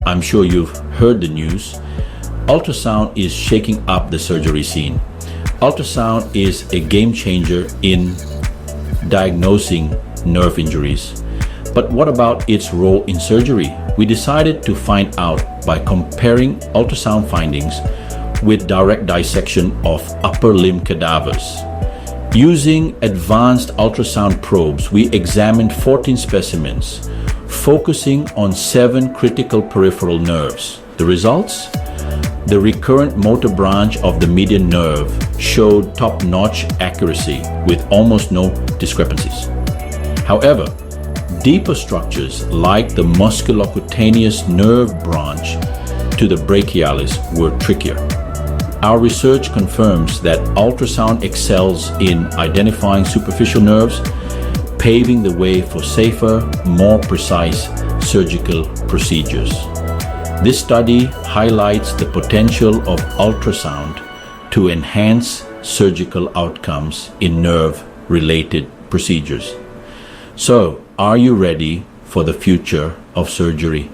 I'm sure you've heard the news. Ultrasound is shaking up the surgery scene. Ultrasound is a game changer in diagnosing nerve injuries. But what about its role in surgery? We decided to find out by comparing ultrasound findings with direct dissection of upper limb cadavers. Using advanced ultrasound probes, we examined 14 specimens, focusing on 7 critical peripheral nerves. The results? The recurrent motor branch of the median nerve showed top-notch accuracy with almost no discrepancies. However, deeper structures like the musculocutaneous nerve branch to the brachialis were trickier. Our research confirms that ultrasound excels in identifying superficial nerves, paving the way for safer, more precise surgical procedures. This study highlights the potential of ultrasound to enhance surgical outcomes in nerve-related procedures. So, are you ready for the future of surgery?